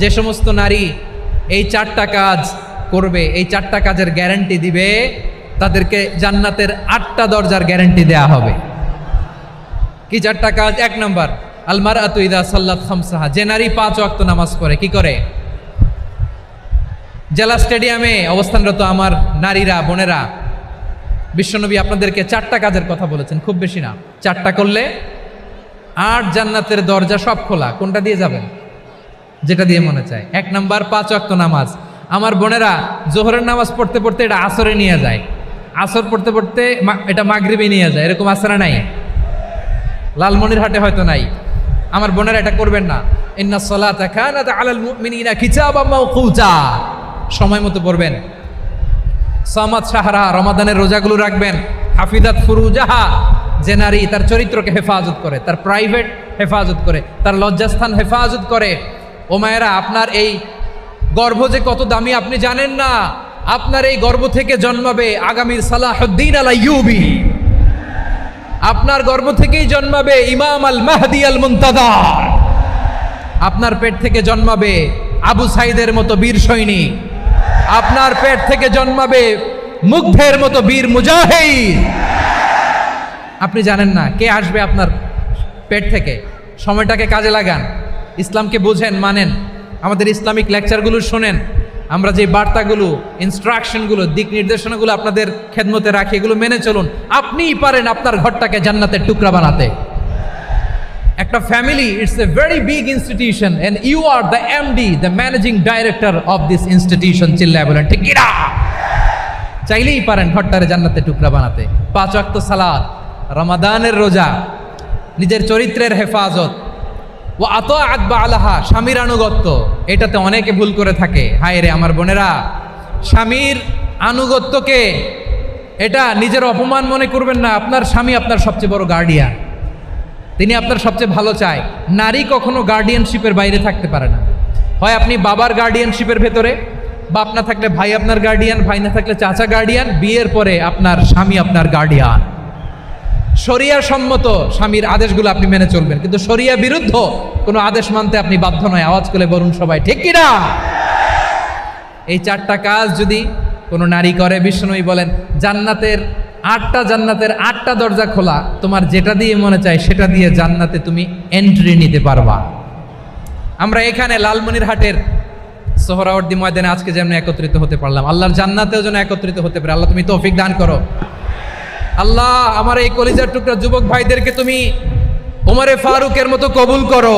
যে সমস্ত নারী এই 4টা কাজ করবে, এই 4টা কাজের গ্যারান্টি দিবে, তাদেরকে জান্নাতের 8টা দরজার গ্যারান্টি দেয়া হবে। কি 4টা কাজ? 1 নম্বর, আল মারআতু ইযা সাল্লাত খামসাহা, যে নারী 5 ওয়াক্ত নামাজ পড়ে। কি করে? জেলা স্টেডিয়ামে অবস্থানরত আমার নারীরা, বোনেরা, বিশ্বনবী আপনাদেরকে 4টা কাজের কথা বলেছেন, খুব বেশি না। 4টা করলে 8 জান্নাতের দরজা সব খোলা। কোনটা দিয়ে যাবেন? যেটা দিয়ে মনে চায়। 1 নাম্বার 5 ওয়াক্ত নামাজ। আমার বোনেরা জোহরের নামাজ পড়তে পড়তে এটা আসরে নিয়ে যায়, আসর পড়তে পড়তে এটা মাগরিবে নিয়ে যায়। এরকম আসরা নাই? লালমনিরহাটে হয়তো নাই। আমার বোনেরা এটা করবেন না। ইন্নাস সালাতা কানাত আলাল মুমিনিনা কিতাবাম মাওকুতা, সময় মতো পড়বেন। সামাত শাহরা, রমাদানের রোজাগুলো রাখবেন। হাফিজাত ফুরুজাহা, যে নারী তার চরিত্রকে হেফাজত করে, তার প্রাইভেট হেফাজত করে, তার লজ্জাস্থান হেফাজত করে। ও মায়েরা, আপনার এই গর্ভ যে কত দামি আপনি জানেন না। আপনার এই গর্ভ থেকে জন্মাবে আগামীর সালাহুদ্দিন আল আইয়ুবী। আপনার গর্ভ থেকেই জন্মাবে ইমাম আল মাহদি আল মুনতাজার। আপনার পেট থেকে জন্মাবে আবু সাইদের মতো বীর সৈনিক। আপনার পেট থেকে জন্মাবে মুগ্ধের মতো বীর মুজাহিদ। আপনি জানেন না কে আসবে আপনার পেট থেকে। সময়টাকে কাজে লাগান, ইসলামকে বুঝেন, মানেন, আমাদের ইসলামিক লেকচারগুলো শোনেন। আমরা যে বার্তাগুলো, ইনস্ট্রাকশনগুলো, দিক নির্দেশনাগুলো আপনাদের খেদমতে রাখি, এগুলো মেনে চলুন। আপনিই পারেন আপনার ঘরটাকে জান্নাতের টুকরা বানাতে। একটা family, it's a very big institution and you are the MD, the managing director of this institution. চিল্লায় বলেন ঠিক কিনা? চাইলেই পারেন ঘরটারে জান্নাতের টুকরা বানাতে। 5 ওয়াক্ত সালাত, রমাদানের রোজা, নিজের চরিত্রের হেফাজত, ও আতাআত বালাহা, স্বামীর আনুগত্য। এটাতে অনেকে ভুল করে থাকে। হায় রে আমার বোনেরা, স্বামীর আনুগত্যকে এটা নিজের অপমান মনে করবেন না। আপনার স্বামী আপনার সবচেয়ে বড় গার্ডিয়ান, তিনি আপনার সবচেয়ে ভালো চায়। নারী কখনো গার্ডিয়ানশিপের বাইরে থাকতে পারে না। হয় আপনি বাবার গার্ডিয়ানশিপের ভেতরে, বাপ না থাকলে ভাই আপনার গার্ডিয়ান, ভাই না থাকলে চাচা গার্ডিয়ান, বিয়ের পরে আপনার স্বামী আপনার গার্ডিয়ান। শরিয়া সম্মত স্বামীর আদেশগুলো আপনি মেনে চলবেন, কিন্তু শরিয়া বিরুদ্ধ কোনো আদেশ মানতে আপনি বাধ্য নয়। আওয়াজ করে বলুন সবাই ঠিক কিনা? এই 4টা কাজ যদি কোনো নারী করে, বিশ্বনবী বলেন জান্নাতের 8টা দরজা খোলা। তোমার যেটা দিয়ে মনে চায় সেটা দিয়ে জান্নাতে তুমি এন্ট্রি নিতে পারবা। আমরা এখানে লালমনিরহাটের সোহরাওয়ার্দী ময়দানে আজকে যেমন একত্রিত হতে পারলাম, আল্লাহর জান্নাতেও যেন একত্রিত হতে পারে। আল্লাহ তুমি তৌফিক দান করো। আল্লাহ আমার এই কলিজার টুকরা যুবক ভাইদেরকে তুমি ওমরে ফারুকের মতো কবুল করো।